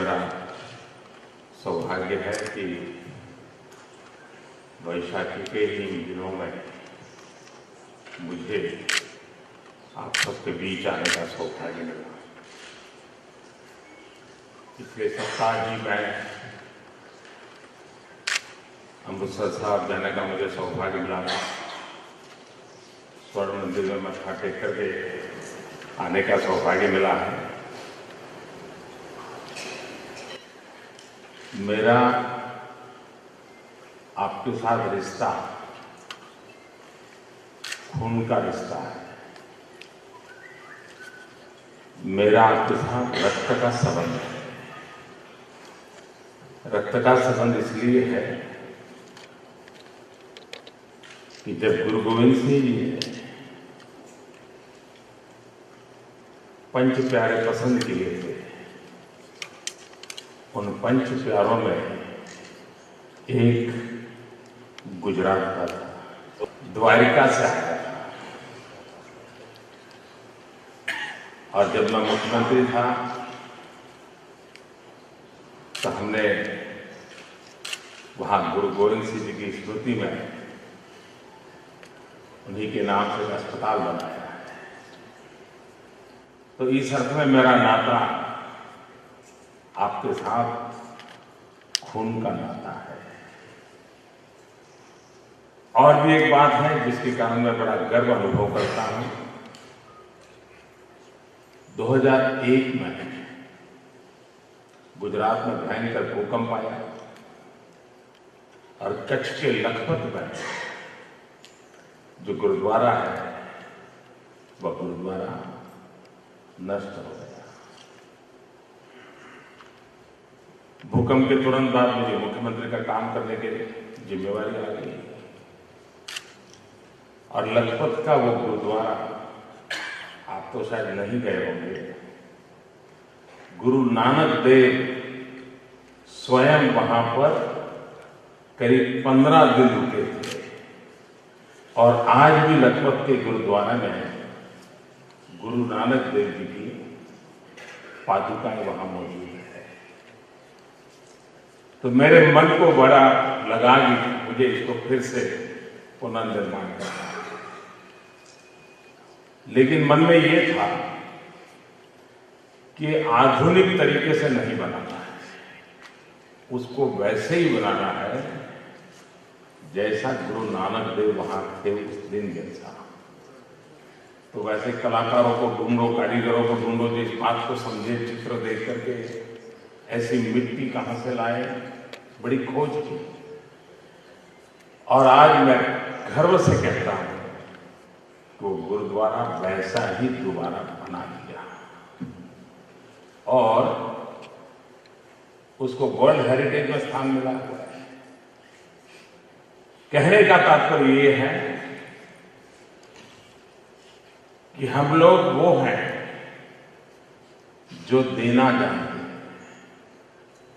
मेरा सौभाग्य है कि वैशाखी के ही इन दिनों में मुझे आप सबके बीच आने का सौभाग्य मिला। पिछले सप्ताह ही मैं अमृतसर साहब जाने का मुझे सौभाग्य मिला था। स्वर्ण मंदिर में मत्था टेक करके आने का सौभाग्य मिला है। मेरा आपके साथ रिश्ता खून का रिश्ता है। मेरा आपके साथ रक्त का संबंध है। रक्त का संबंध इसलिए है कि जब गुरु गोविंद सिंह जी ने पंच प्यारे पसंद किए थे, उन पंच प्यारों में एक गुजरात का था, द्वारिका से आया था। और जब मैं मुख्यमंत्री था तो हमने वहां गुरु गोविंद सिंह जी की स्मृति में उन्हीं के नाम से एक अस्पताल बनाया है। तो इस अर्थ में मेरा नाता आपके साथ खून का नाता है। और भी एक बात है जिसके कारण मैं बड़ा गर्व अनुभव करता हूं। 2001 में गुजरात में भयंकर भूकंप आया और कच्छ के लखपत में जो गुरुद्वारा है वह गुरुद्वारा नष्ट हो गया। भूकंप के तुरंत बाद मुझे मुख्यमंत्री का काम करने की जिम्मेवारी आ गई और लखपत का वो गुरुद्वारा, आप तो शायद नहीं गए होंगे, गुरु नानक देव स्वयं वहां पर करीब 15 दिन रुके थे। और आज भी लखपत के गुरुद्वारा में गुरु नानक देव जी की पादुकाएं वहां मौजूद है। तो मेरे मन को बड़ा लगा कि मुझे इसको फिर से पुनर्निर्माण करना। लेकिन मन में ये था कि आधुनिक तरीके से नहीं बनाना है, उसको वैसे ही बनाना है जैसा गुरु नानक देव वहां थे उस दिन जैसा। तो वैसे कलाकारों को ढूंढो, कारीगरों को ढूंढो जो इस बात को समझे, चित्र देख करके ऐसी मिट्टी कहां से लाए, बड़ी खोज की। और आज मैं गर्व से कहता हूं कि वो गुरुद्वारा वैसा ही दोबारा बना दिया और उसको वर्ल्ड हेरिटेज में स्थान मिला हुआ है। कहने का तात्पर्य ये है कि हम लोग वो हैं जो देना जानते हैं,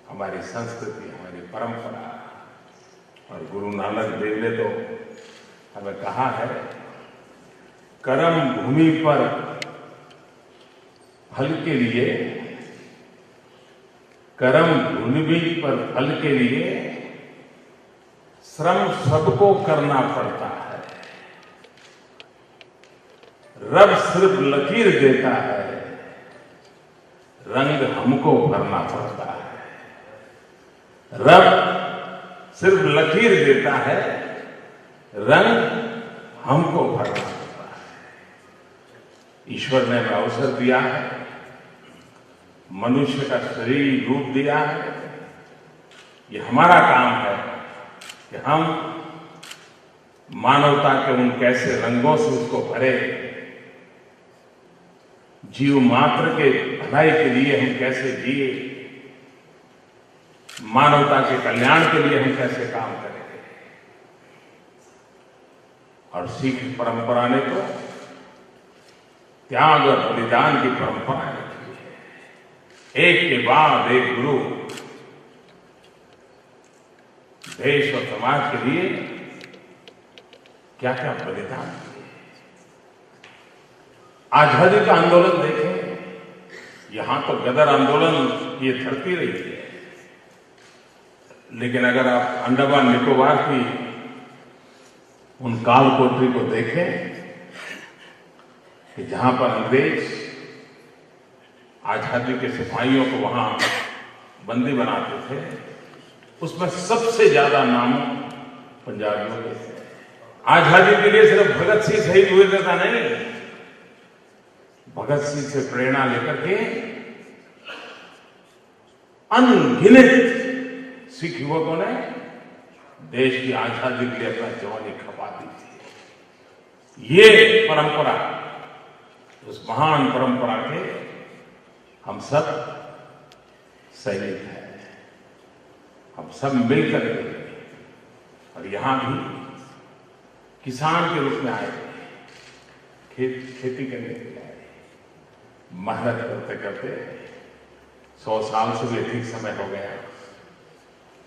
हमारी संस्कृति, हमारी परंपरा। और गुरु नानक देव ने तो हमें कहा है, कर्म भूमि पर फल के लिए, कर्म भूमि पर फल के लिए श्रम सबको करना पड़ता है। रब सिर्फ लकीर देता है, रंग हमको भरना पड़ता है। रब सिर्फ लकीर देता है, रंग हमको भरना पड़ता है। ईश्वर ने हमें अवसर दिया है, मनुष्य का शरीर रूप दिया है। ये हमारा काम है कि हम मानवता के उन कैसे रंगों से उसको भरे, जीव मात्र के भलाई के लिए हम कैसे जिए, मानवता के कल्याण के लिए हम कैसे काम करेंगे। और सिख परंपरा ने तो त्याग और बलिदान की परंपरा रखी है। एक के बाद एक गुरु देश और समाज के लिए क्या क्या बलिदान किए। आजादी का आंदोलन देखें, यहां तो गदर आंदोलन ये धरती रही है, लेकिन अगर आप अंडमान निकोबार की उन काल कोठरी को देखें कि जहां पर अंग्रेज आजादी के सिपाहियों को वहां बंदी बनाते थे, उसमें सबसे ज्यादा नाम पंजाबियों के थे। आजादी के लिए सिर्फ भगत सिंह शहीद हुए था नहीं, भगत सिंह से प्रेरणा लेकर के अनगिनत सिख युवकों ने देश की आजादी के लिए अपना जवानी खपा दी थी। ये परंपरा, उस महान परंपरा के हम सब सैनिक हैं, हम सब मिलकर के और यहां भी किसान के रूप में आए, खेती करने के लिए आए, मेहनत करते करते 100 साल से भी अधिक समय हो गया,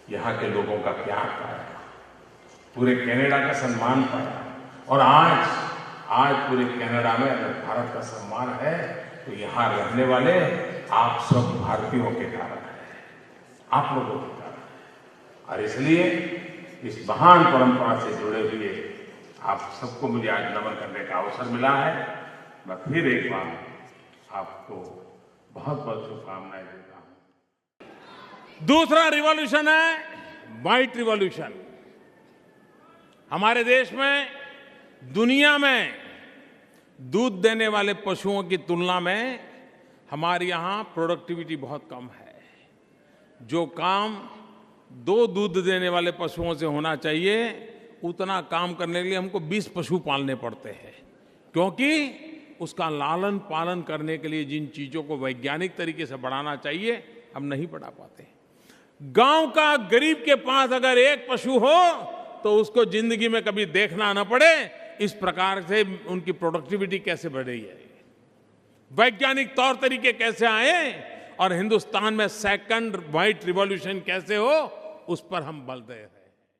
यहां के लोगों का प्यार पाया, पूरे कनाडा का सम्मान पाया, और आज पूरे कनाडा में अगर भारत का सम्मान है तो यहां रहने वाले आप सब भारतीयों के कारण है, आप लोगों के कारण है। और इसलिए इस महान परंपरा से जुड़े हुए आप सबको मुझे आज नमन करने का अवसर मिला है। मैं फिर एक बार आपको बहुत बहुत शुभकामनाएं देता हूं। दूसरा रिवॉल्यूशन है व्हाइट रिवॉल्यूशन। हमारे देश में, दुनिया में दूध देने वाले पशुओं की तुलना में हमारे यहाँ प्रोडक्टिविटी बहुत कम है। जो काम 2 दूध देने वाले पशुओं से होना चाहिए, उतना काम करने के लिए हमको 20 पशु पालने पड़ते हैं, क्योंकि उसका लालन पालन करने के लिए जिन चीजों को वैज्ञानिक तरीके से बढ़ाना चाहिए, हम नहीं बढ़ा पाते। गांव का गरीब के पास अगर एक पशु हो तो उसको जिंदगी में कभी देखना न पड़े, इस प्रकार से उनकी प्रोडक्टिविटी कैसे बढ़ रही है, वैज्ञानिक तौर तरीके कैसे आए, और हिंदुस्तान में सेकंड व्हाइट रिवॉल्यूशन कैसे हो, उस पर हम बल दे रहे हैं।